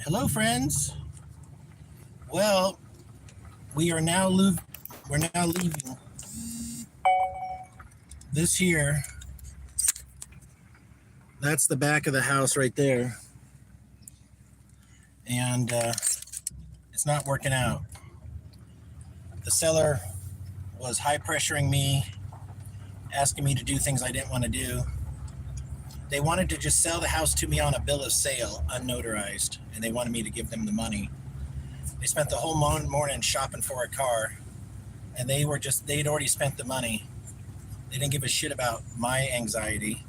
Hello, friends. Well, we are now we're now leaving this here. That's the back of the house right there, and it's not working out. The seller was high pressuring me, asking me to do things I didn't want to do. They wanted to just sell the house to me on a bill of sale, unnotarized, and they wanted me to give them the money. They spent the whole morning shopping for a car, and they'd already spent the money. They didn't give a shit about my anxiety.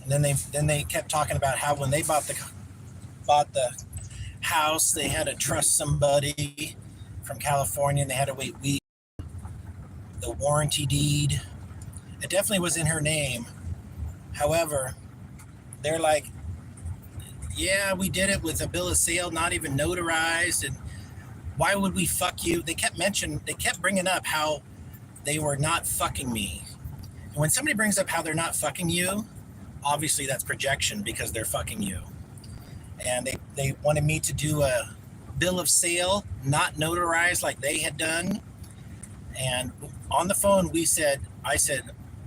And then they kept talking about how when they bought the house, they had to trust somebody from California, and they had to wait weeks. The warranty deed, it definitely was in her name. However, they're like, yeah, we did it with a bill of sale, not even notarized, and why would we fuck you? They kept bringing up how they were not fucking me. And when somebody brings up how they're not fucking you, obviously that's projection because they're fucking you. And they wanted me to do a bill of sale, not notarized like they had done. And on the phone, I said,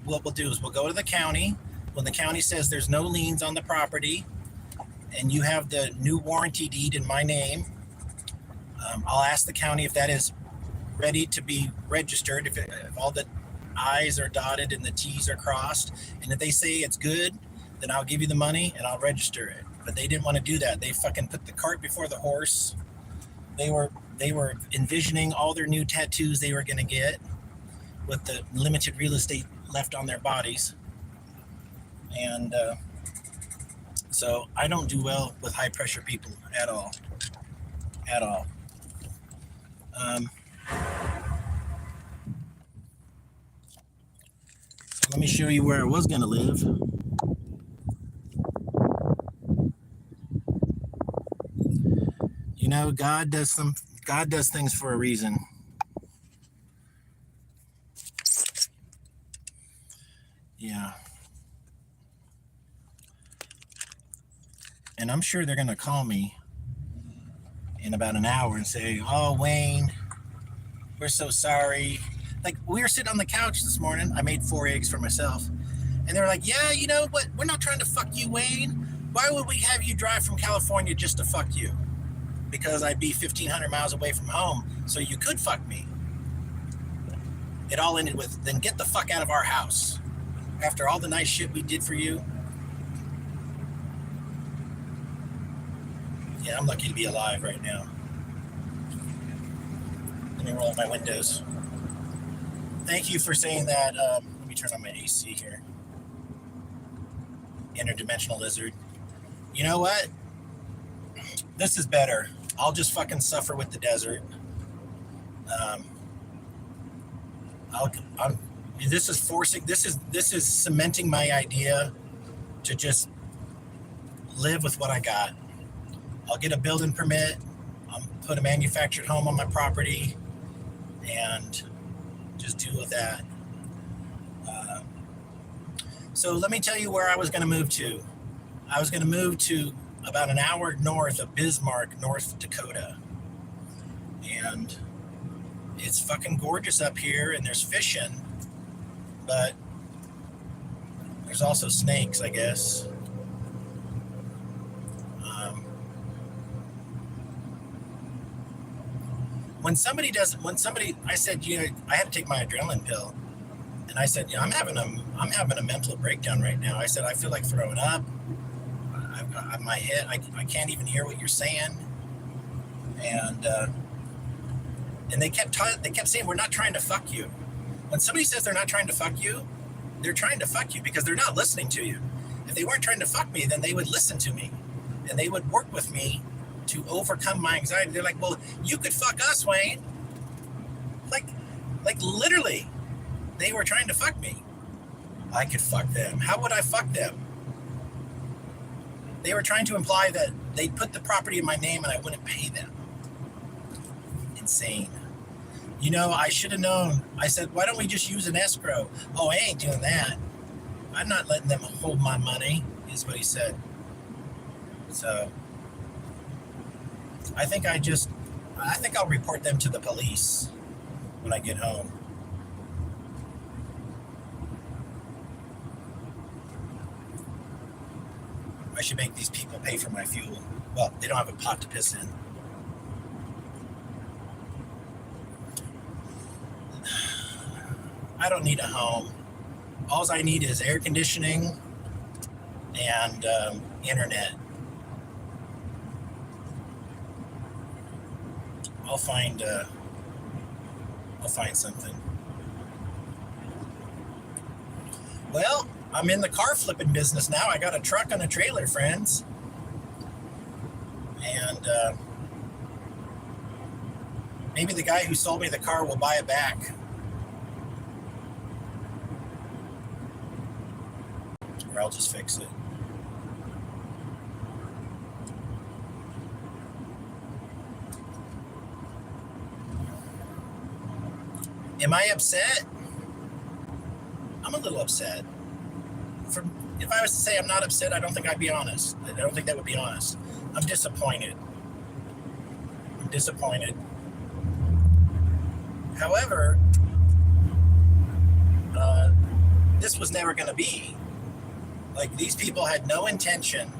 what we'll do is we'll go to the county. When the county says there's no liens on the property and you have the new warranty deed in my name, I'll ask the county if that is ready to be registered, if all the I's are dotted and the T's are crossed. And if they say it's good, then I'll give you the money and I'll register it. But they didn't want to do that. They fucking put the cart before the horse. They were envisioning all their new tattoos they were going to get with the limited real estate left on their bodies. And so I don't do well with high pressure people at all. At all. So let me show you where I was going to live. You know, God does things for a reason. Yeah. And I'm sure they're going to call me in about an hour and say, oh, Wayne, we're so sorry. Like, we were sitting on the couch this morning. I made 4 eggs for myself. And they were like, yeah, you know what? We're not trying to fuck you, Wayne. Why would we have you drive from California just to fuck you? Because I'd be 1,500 miles away from home, so you could fuck me. It all ended with, then get the fuck out of our house. After all the nice shit we did for you. Yeah, I'm lucky to be alive right now. Let me roll up my windows. Thank you for saying that. Let me turn on my AC here. Interdimensional lizard. You know what? This is better. I'll just fucking suffer with the desert. This is cementing my idea to just live with what I got. I'll get a building permit. I'll put a manufactured home on my property and just deal with that. So let me tell you where I was going to move to. I was going to move to about an hour north of Bismarck, North Dakota. And it's fucking gorgeous up here, and there's fishing, but there's also snakes, I guess. When somebody, I said, you know, I had to take my adrenaline pill, and I said, you know, I'm having a mental breakdown right now. I said, I feel like throwing up. My head, I can't even hear what you're saying, and they kept saying, we're not trying to fuck you. When somebody says they're not trying to fuck you, they're trying to fuck you because they're not listening to you. If they weren't trying to fuck me, then they would listen to me, and they would work with me to overcome my anxiety. They're like, well, you could fuck us, Wayne. Like literally, they were trying to fuck me. I could fuck them. How would I fuck them? They were trying to imply that they'd put the property in my name and I wouldn't pay them. Insane. You know, I should have known. I said, why don't we just use an escrow? Oh, I ain't doing that. I'm not letting them hold my money, is what he said. So I think I'll report them to the police when I get home. I should make these people pay for my fuel. Well, they don't have a pot to piss in. I don't need a home. All I need is air conditioning and internet. I'll find something. Well, I'm in the car flipping business now. I got a truck and a trailer, friends. And maybe the guy who sold me the car will buy it back. Or I'll just fix it. Am I upset? I'm a little upset. If I was to say I'm not upset, I don't think I'd be honest. I don't think that would be honest. I'm disappointed. However, this was never going to be. Like, these people had no intention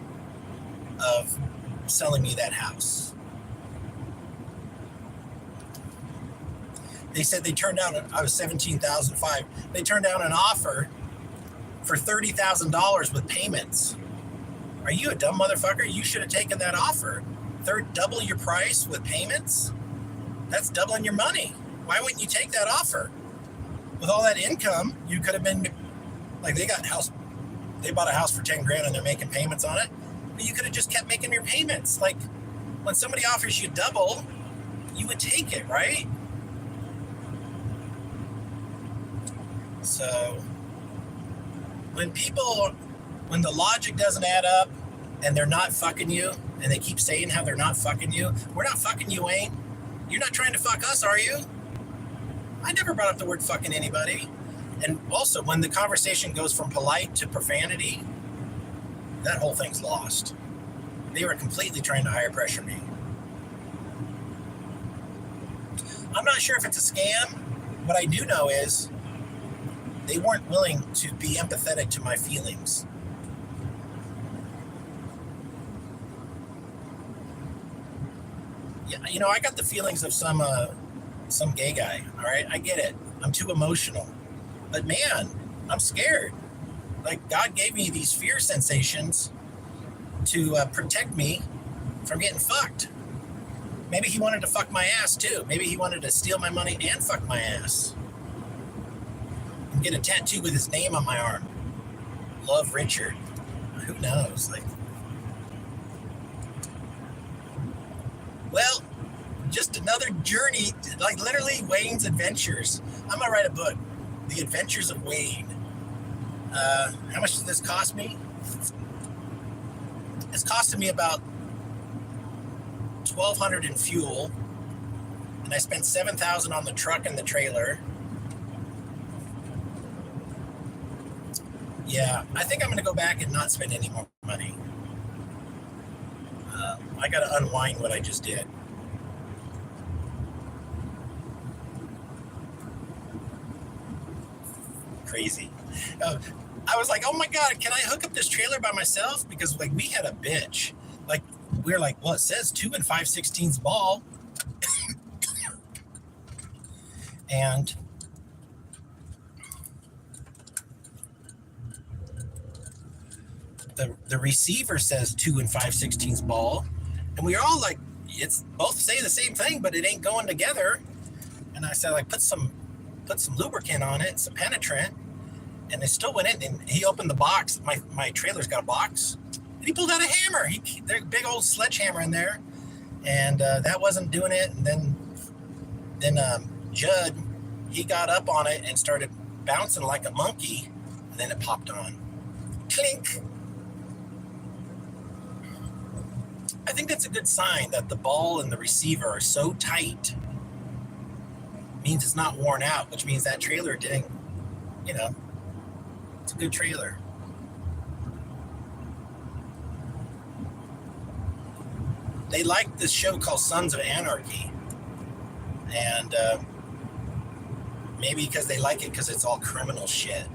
of selling me that house. They said they turned down, I was $17,500. They turned down an offer for $30,000 with payments. Are you a dumb motherfucker? You should have taken that offer. Double your price with payments? That's doubling your money. Why wouldn't you take that offer? With all that income, you could have been, like, they bought a house for $10,000 and they're making payments on it. But you could have just kept making your payments. Like, when somebody offers you double, you would take it, right? So when the logic doesn't add up and they're not fucking you, and they keep saying how they're not fucking you, we're not fucking you, Wayne. You're not trying to fuck us, are you? I never brought up the word fucking anybody. And also, when the conversation goes from polite to profanity, that whole thing's lost. They were completely trying to higher pressure me. I'm not sure if it's a scam. What I do know is they weren't willing to be empathetic to my feelings. Yeah, you know, I got the feelings of some gay guy, all right? I get it. I'm too emotional. But man, I'm scared. Like, God gave me these fear sensations to protect me from getting fucked. Maybe he wanted to fuck my ass too. Maybe he wanted to steal my money and fuck my ass. And get a tattoo with his name on my arm. Love, Richard. Who knows? Like, well, just another journey, like literally Wayne's Adventures. I'm gonna write a book, The Adventures of Wayne. How much does this cost me? It's costing me about $1,200 in fuel, and I spent $7,000 on the truck and the trailer. Yeah, I think I'm gonna go back and not spend any more money. I gotta unwind what I just did. Crazy. I was like, oh my God, can I hook up this trailer by myself? Because, like, we had a bitch. Like, we were like, well, it says 2 5/16 ball. And the receiver says 2 5/16 ball. And we were all like, it's both say the same thing, but it ain't going together. And I said, like, put some lubricant on it, some penetrant. And it still went in, and he opened the box. My trailer's got a box. And he pulled out a hammer. There's a big old sledgehammer in there. And that wasn't doing it. And then Judd, he got up on it and started bouncing like a monkey. And then it popped on. Clink. I think that's a good sign that the ball and the receiver are so tight. It means it's not worn out, which means that trailer didn't, you know, it's a good trailer. They like this show called Sons of Anarchy. And maybe because they like it because it's all criminal shit.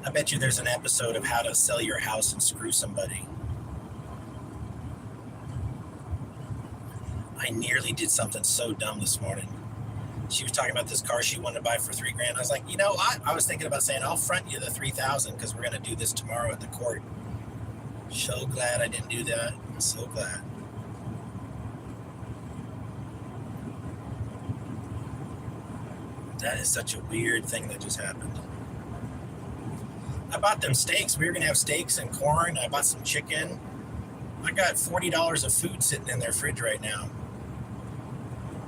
I bet you there's an episode of how to sell your house and screw somebody. I nearly did something so dumb this morning. She was talking about this car she wanted to buy for $3,000. I was like, I was thinking about saying, I'll front you the $3,000 because we're going to do this tomorrow at the court. So glad I didn't do that. I'm so glad. That is such a weird thing that just happened. I bought them steaks. We were going to have steaks and corn. I bought some chicken. I got $40 of food sitting in their fridge right now.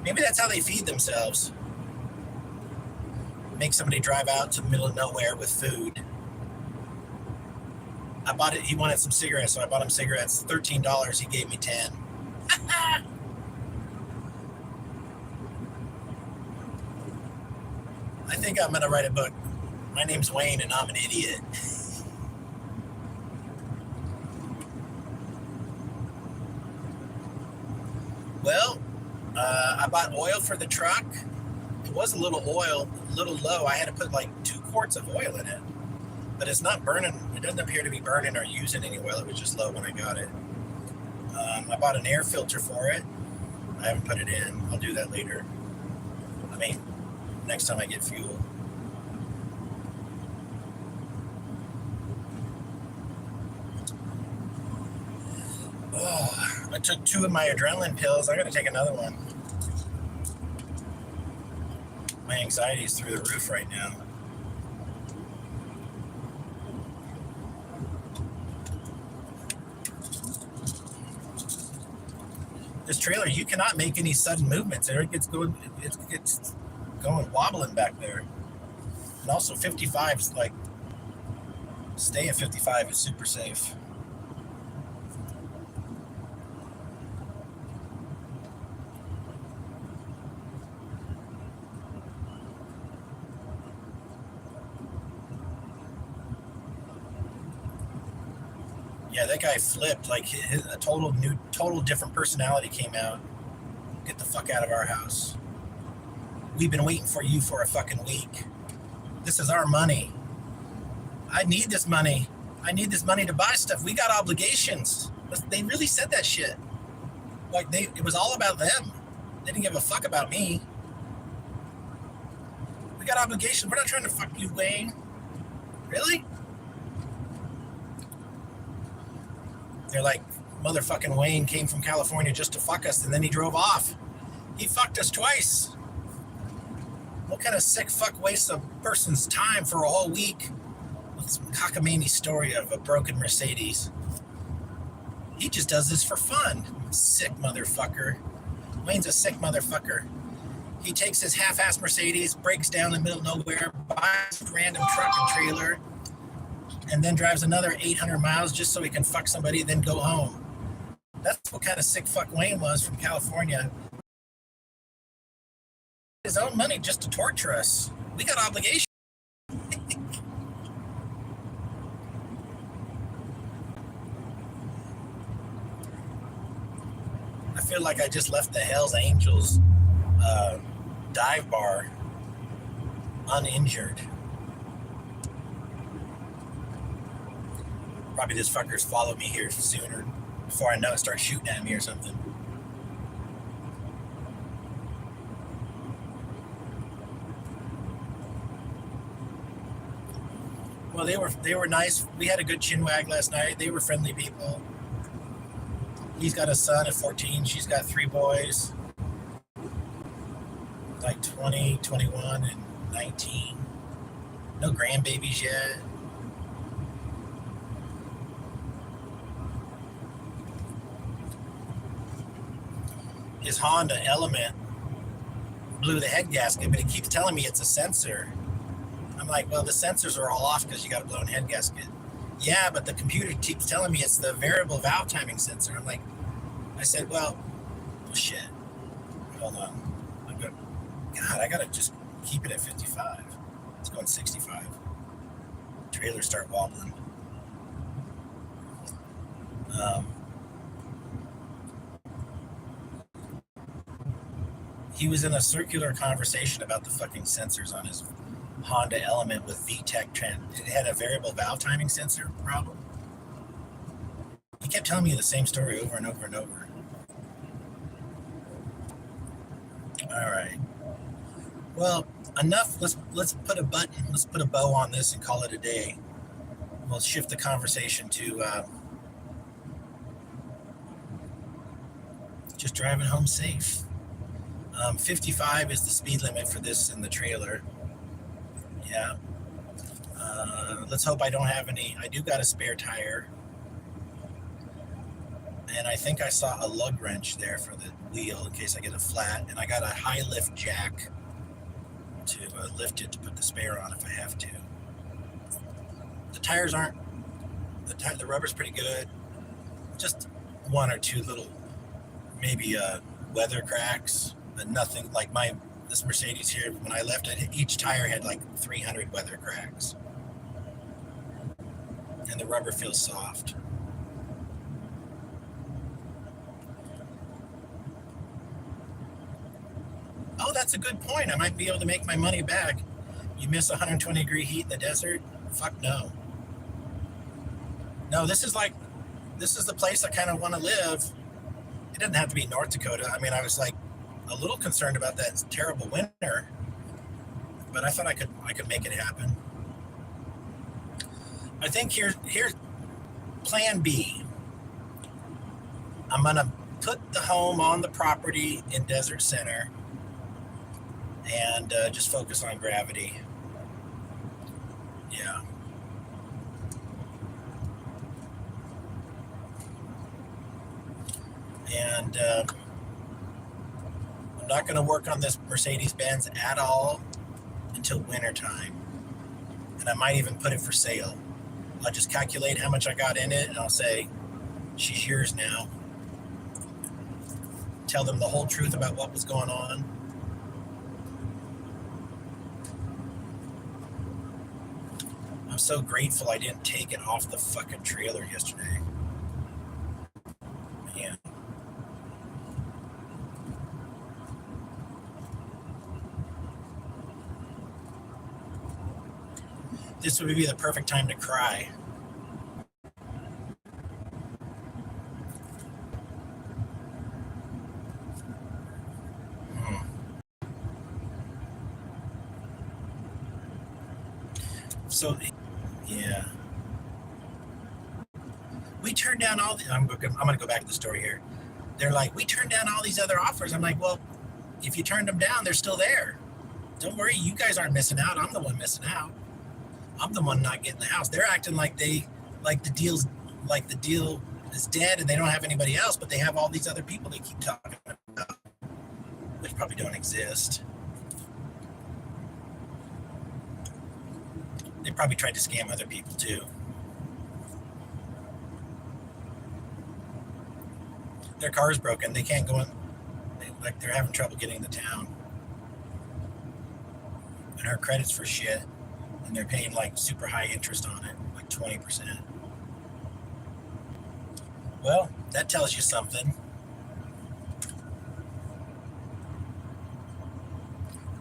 Maybe that's how they feed themselves. Make somebody drive out to the middle of nowhere with food. I bought it. He wanted some cigarettes, so I bought him cigarettes. $13. He gave me 10. I think I'm going to write a book. My name's Wayne, and I'm an idiot. Well, I bought oil for the truck. It was a little low. I had to put like 2 quarts of oil in it. But it's not burning. It doesn't appear to be burning or using any oil. It was just low when I got it. I bought an air filter for it. I haven't put it in. I'll do that later. I mean, next time I get fuel. Oh, I took 2 of my adrenaline pills. I got to take another one. My anxiety is through the roof right now. This trailer, you cannot make any sudden movements. It gets going wobbling back there. And also 55 is like, stay at 55 is super safe. Yeah, that guy flipped. Like a total different personality came out. Get the fuck out of our house. We've been waiting for you for a fucking week. This is our money. I need this money. I need this money to buy stuff. We got obligations. They really said that shit. Like it was all about them. They didn't give a fuck about me. We got obligations. We're not trying to fuck you, Wayne. Really? They're like, motherfucking Wayne came from California just to fuck us, and then he drove off. He fucked us twice. What kind of sick fuck wastes a person's time for a whole week with some cockamamie story of a broken Mercedes? He just does this for fun. Sick motherfucker. Wayne's a sick motherfucker. He takes his half-assed Mercedes, breaks down in the middle of nowhere, buys a random truck and trailer, and then drives another 800 miles just so he can fuck somebody and then go home. That's what kind of sick fuck Wayne was from California. His own money just to torture us. We got obligations. I feel like I just left the Hells Angels dive bar uninjured. Probably this fucker's followed me here sooner. Before I know it, start shooting at me or something. Well, they were nice. We had a good chinwag last night. They were friendly people. He's got a son at 14. She's got 3 boys. Like 20, 21, and 19. No grandbabies yet. His Honda Element blew the head gasket, but it keeps telling me it's a sensor. I'm like, well, the sensors are all off because you got a blown head gasket. Yeah, but the computer keeps telling me it's the variable valve timing sensor. I'm like, I said, well, shit. Hold on. God, I gotta just keep it at 55. It's going 65. Trailers start wobbling. Um, he was in a circular conversation about the fucking sensors on his Honda Element with VTEC. It had a variable valve timing sensor problem. He kept telling me the same story over and over and over. All right. Well, enough. Let's put a button. Let's put a bow on this and call it a day. We'll shift the conversation to just driving home safe. 55 is the speed limit for this in the trailer. Yeah. Let's hope I don't have any. I do got a spare tire. And I think I saw a lug wrench there for the wheel in case I get a flat. And I got a high lift jack to lift it to put the spare on if I have to. The tires aren't, the rubber's pretty good. Just one or two little, maybe weather cracks, but nothing like this Mercedes here. When I left it, each tire had like 300 weather cracks. And the rubber feels soft. Oh, that's a good point. I might be able to make my money back. You miss 120-degree heat in the desert? Fuck no. No, this is the place I kind of want to live. It doesn't have to be North Dakota. I mean, I was like a little concerned about that terrible winter, but I thought I could make it happen. I think here's plan B. I'm gonna put the home on the property in Desert Center and just focus on gravity. Yeah. And I'm not going to work on this Mercedes-Benz at all until winter time. And I might even put it for sale. I'll just calculate how much I got in it and I'll say, she's yours now. Tell them the whole truth about what was going on. I'm so grateful I didn't take it off the fucking trailer yesterday. Man. This would be the perfect time to cry. So, yeah. We turned down all the. I'm going to go back to the story here. They're like, we turned down all these other offers. I'm like, well, if you turned them down, they're still there. Don't worry, you guys aren't missing out. I'm the one missing out. I'm the one not getting the house. They're acting like the deal is dead and they don't have anybody else, but they have all these other people they keep talking about, which probably don't exist. They probably tried to scam other people too. Their car's broken. They can't go in. They're having trouble getting to town. And her credit's for shit. And they're paying like super high interest on it, like 20%. Well, that tells you something.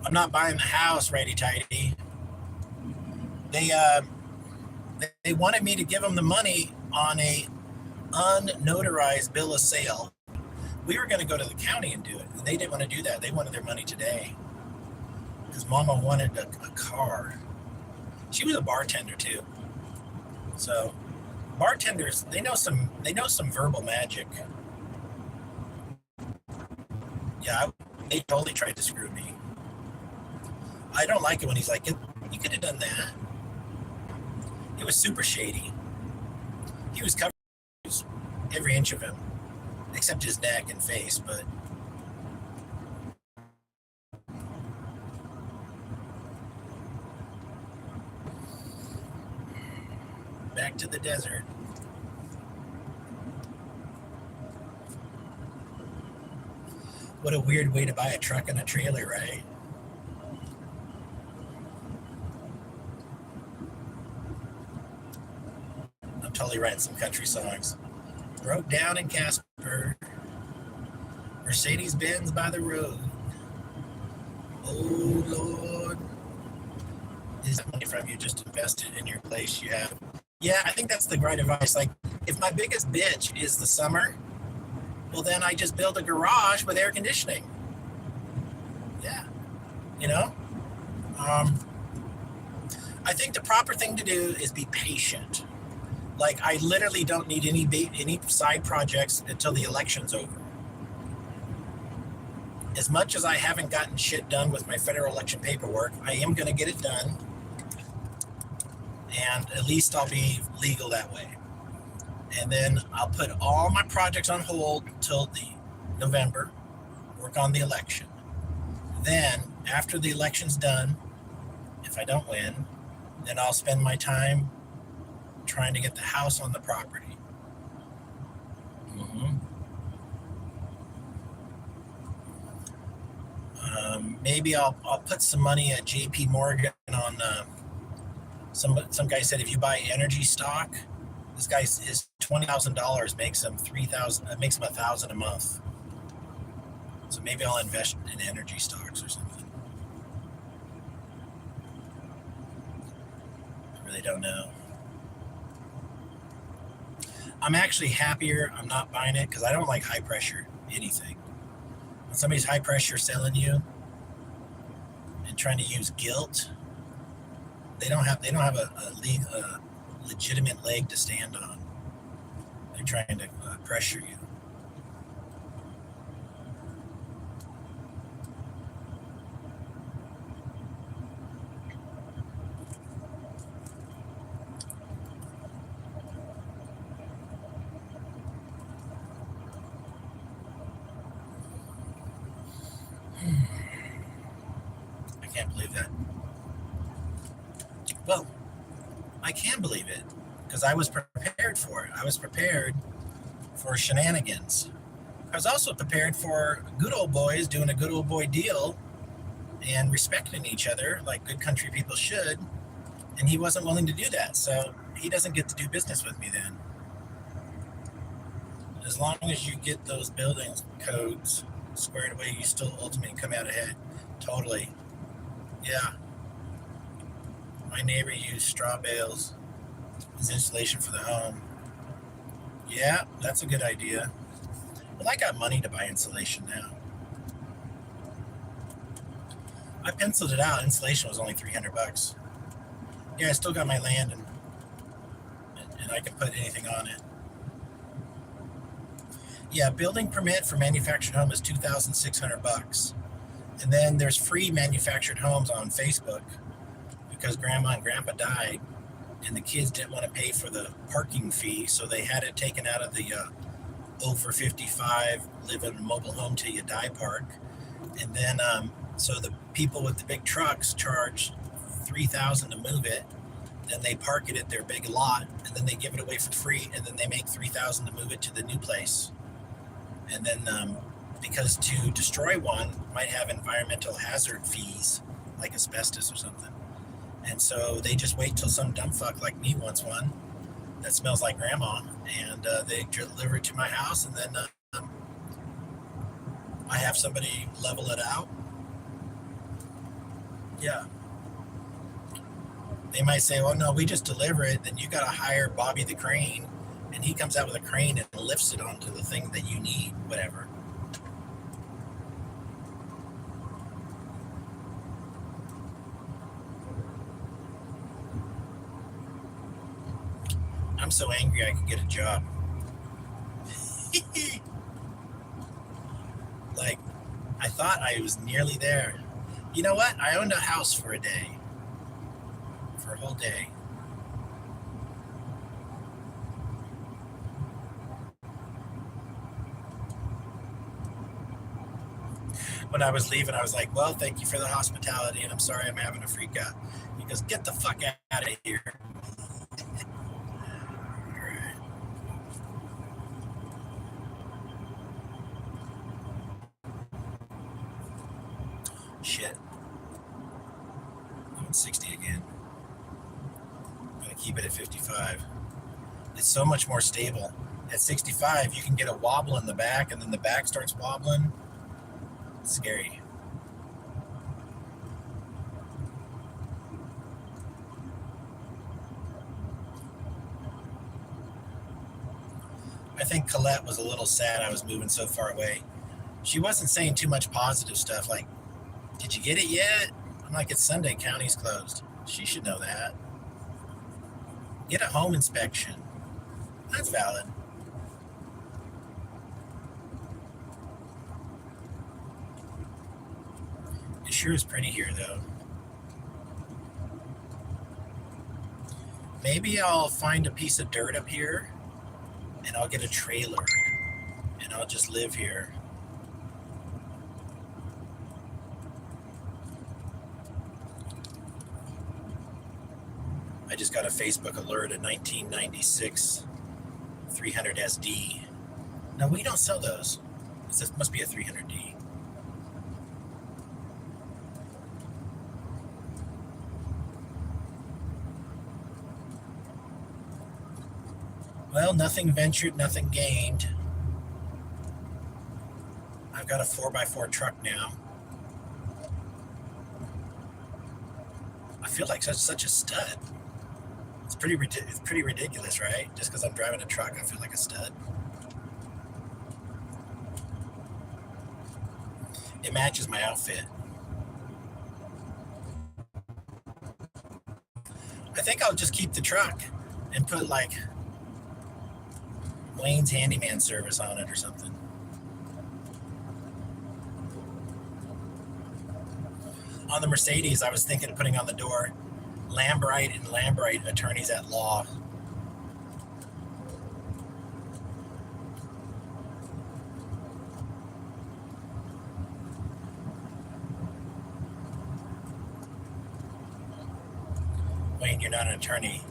I'm not buying the house, righty-tighty. They wanted me to give them the money on a unnotarized bill of sale. We were going to go to the county and do it, and they didn't want to do that. They wanted their money today because Mama wanted a car. She was a bartender too, so bartenders they know some verbal magic. Yeah, they totally tried to screw me. I don't like it when he's like, you could have done that. It was super shady. He was covered every inch of him, except his neck and face, but back to the desert. What a weird way to buy a truck and a trailer, right? I'm totally writing some country songs. broke down in Casper. Mercedes-Benz by the road. Oh, Lord. Is that money from you just invested in your place you have? Yeah, I think that's the right advice. Like, if my biggest bitch is the summer, well, then I just build a garage with air conditioning. Yeah. You know? I think the proper thing to do is be patient. Like, I literally don't need any side projects until the election's over. As much as I haven't gotten shit done with my federal election paperwork, I am going to get it done. And at least I'll be legal that way. And then I'll put all my projects on hold till the November, work on the election. Then, after the election's done, if I don't win, then I'll spend my time trying to get the house on the property. Maybe I'll put some money at JP Morgan on some guy said if you buy energy stock, this guy is $20,000 makes him $1,000 a month. So maybe I'll invest in energy stocks or something. I really don't know. I'm actually happier I'm not buying it because I don't like high pressure anything. When somebody's high pressure selling you and trying to use guilt, they don't have a legitimate leg to stand on. They're trying to pressure you. I can't believe that. Well, I can believe it because I was prepared for it. I was prepared for shenanigans. I was also prepared for good old boys doing a good old boy deal and respecting each other like good country people should. And he wasn't willing to do that. So he doesn't get to do business with me then. As long as you get those building codes squared away, you still ultimately come out ahead. Totally. Yeah. My neighbor used straw bales as insulation for the home. Yeah, that's a good idea. Well, I got money to buy insulation now. I penciled it out. Insulation was only $300. Yeah, I still got my land and I can put anything on it. Yeah, building permit for manufactured home is $2,600. And then there's free manufactured homes on Facebook because grandma and grandpa died and the kids didn't want to pay for the parking fee, so they had it taken out of the over 55 live in a mobile home till you die park. And then so the people with the big trucks charge $3,000 to move it, then they park it at their big lot, and then they give it away for free, and then they make $3,000 to move it to the new place. And then because to destroy one might have environmental hazard fees like asbestos or something. And so they just wait till some dumb fuck like me wants one that smells like grandma, and they deliver it to my house, and then I have somebody level it out. Yeah. They might say, well, no, we just deliver it. Then you got to hire Bobby the crane, and he comes out with a crane and lifts it onto the thing that you need, whatever. I'm so angry I could get a job. Like, I thought I was nearly there. You know what? I owned a house for a day. For a whole day. When I was leaving, I was like, well, thank you for the hospitality, and I'm sorry I'm having a freak out. He goes, get the fuck out of here. Shit. I'm at 60 again. I'm going to keep it at 55. It's so much more stable. At 65, you can get a wobble in the back, and then the back starts wobbling. It's scary. I think Colette was a little sad I was moving so far away. She wasn't saying too much positive stuff like, did you get it yet? I'm like, it's Sunday, county's closed. She should know that. Get a home inspection. That's valid. It sure is pretty here, though. Maybe I'll find a piece of dirt up here and I'll get a trailer and I'll just live here. I just got a Facebook alert at 1996 300 SD. No, we don't sell those. This must be a 300D. Well, nothing ventured, nothing gained. I've got a 4x4 truck now. I feel like such a stud. It's pretty ridiculous, right? Just because I'm driving a truck, I feel like a stud. It matches my outfit. I think I'll just keep the truck and put like Wayne's handyman service on it or something. On the Mercedes, I was thinking of putting on the door Lambright and Lambright attorneys at law. Wayne, you're not an attorney.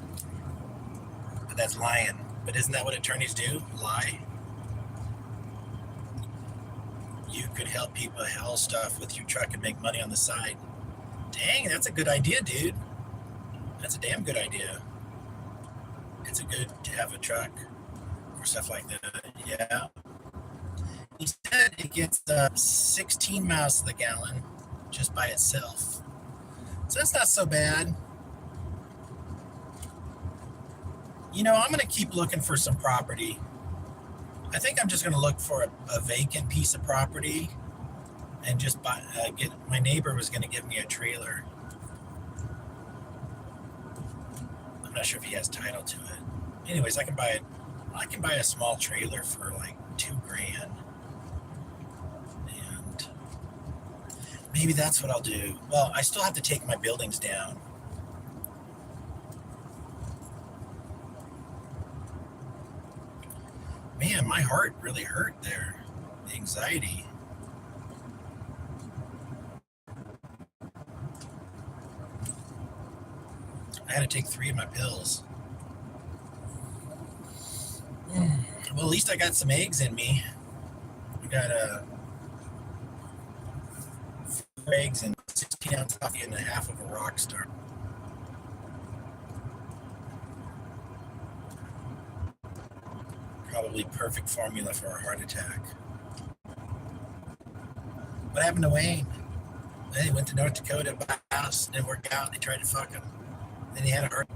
But that's lying. But isn't that what attorneys do? Lie? You could help people hell stuff with your truck and make money on the side. Dang, that's a good idea, dude. That's a damn good idea. It's a good to have a truck for stuff like that. Yeah. He said it gets 16 miles to the gallon just by itself. So that's not so bad. You know, I'm going to keep looking for some property. I think I'm just going to look for a vacant piece of property and just get. My neighbor was going to give me a trailer. I'm not sure if he has title to it. Anyways, I can buy a small trailer for like $2,000, and maybe that's what I'll do. Well, I still have to take my buildings down. Man, my heart really hurt there. The anxiety. I had to take 3 of my pills. Well, at least I got some eggs in me. I got 4 eggs and 16-ounce coffee and a half of a rock star. Probably perfect formula for a heart attack. What happened to Wayne? Then he went to North Dakota, bought a house, didn't work out, they tried to fuck him. Then he had a heart.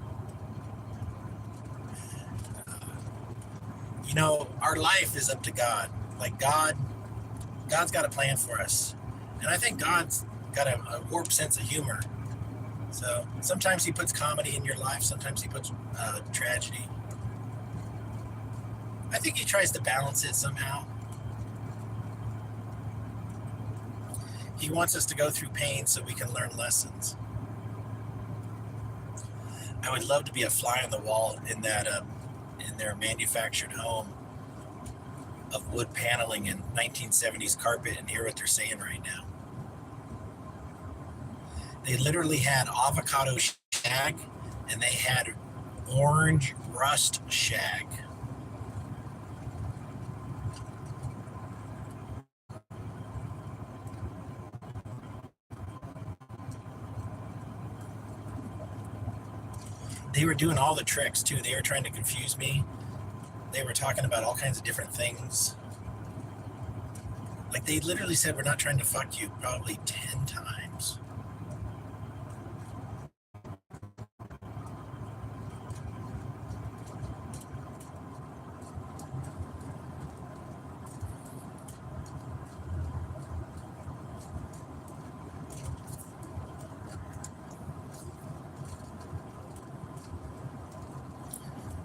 You know, our life is up to God. Like God's got a plan for us. And I think God's got a warped sense of humor. So sometimes he puts comedy in your life, sometimes he puts tragedy. I think he tries to balance it somehow. He wants us to go through pain so we can learn lessons. I would love to be a fly on the wall in that in their manufactured home of wood paneling and 1970s carpet and hear what they're saying right now. They literally had avocado shag and they had orange rust shag. They were doing all the tricks too. They were trying to confuse me. they were talking about all kinds of different things. Like they literally said, we're not trying to fuck you probably 10 times.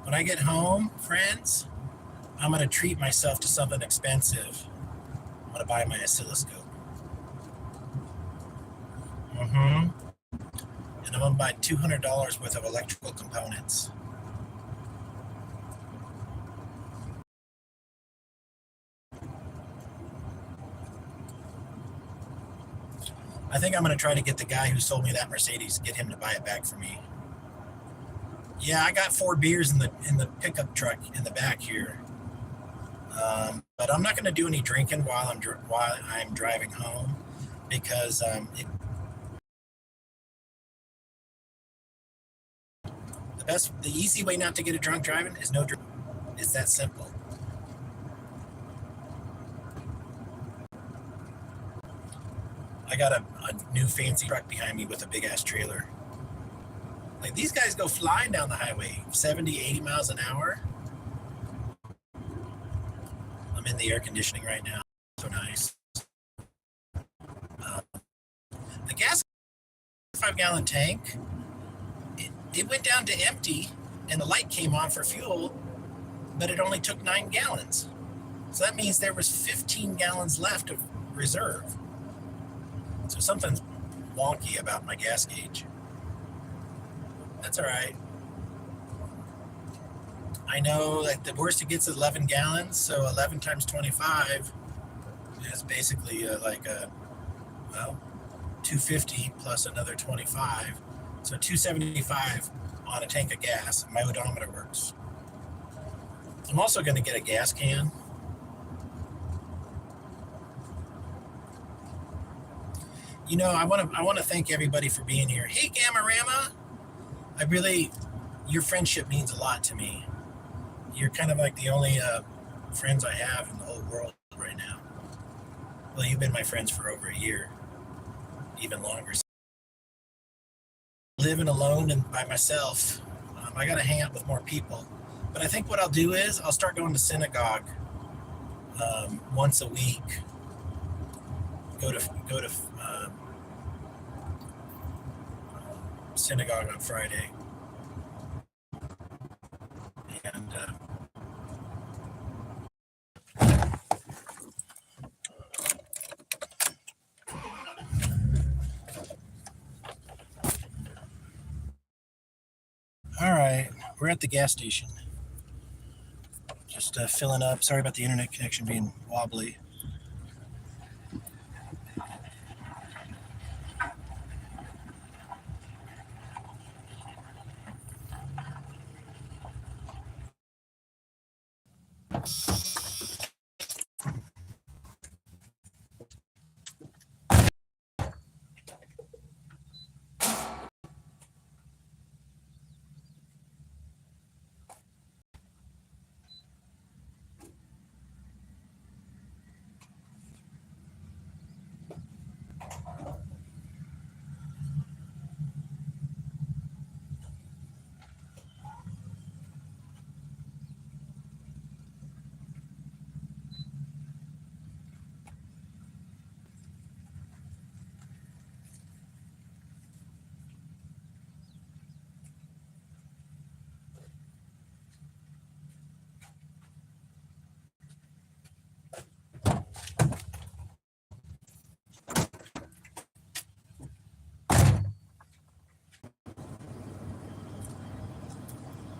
When I get home, friends, I'm going to treat myself to something expensive. I'm going to buy my oscilloscope. And I'm going to buy $200 worth of electrical components. I think I'm going to try to get the guy who sold me that Mercedes, get him to buy it back for me. Yeah, I got 4 beers in the pickup truck in the back here. But I'm not going to do any drinking while I'm driving home, because the easy way not to get a drunk driving is no drink. It's that simple. I got a new fancy truck behind me with a big ass trailer. Like these guys go flying down the highway, 70, 80 miles an hour. I'm in the air conditioning right now. So nice. The gas 5-gallon tank, it went down to empty and the light came on for fuel, but it only took 9 gallons. So that means there was 15 gallons left of reserve. So something's wonky about my gas gauge. That's all right. I know like the worst it gets is 11 gallons, so 11 times 25 is basically like a, well, 250 plus another 25. So 275 on a tank of gas. My odometer works. I'm also going to get a gas can. You know, I want to thank everybody for being here. Hey, Gamarama, your friendship means a lot to me. You're kind of like the only friends I have in the whole world right now. Well, you've been my friends for over a year, even longer. Living alone and by myself, I got to hang out with more people. But I think what I'll do is I'll start going to synagogue once a week. Go to synagogue on Friday, and all right, we're at the gas station. Just filling up. Sorry about the internet connection being wobbly.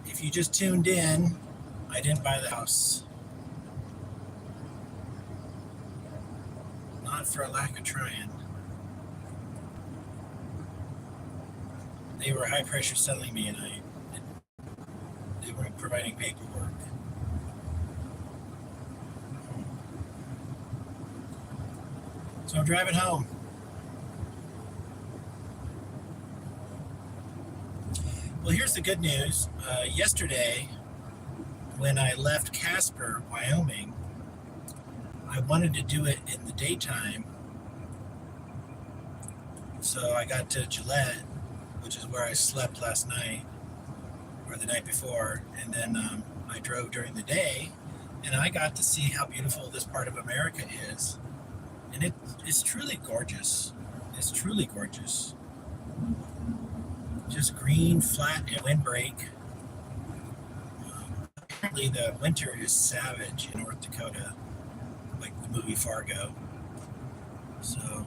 If you just tuned in, I didn't buy the house. Not for a lack of trying. They were high pressure selling me, and they weren't providing paperwork. So I'm driving home. Well, here's the good news. Yesterday, when I left Casper, Wyoming, I wanted to do it in the daytime. So I got to Gillette, which is where I slept last night or the night before, and then I drove during the day, and I got to see how beautiful this part of America is, and it's truly gorgeous. It's truly gorgeous. Just green, flat, and windbreak. Apparently, the winter is savage in North Dakota, like the movie Fargo. So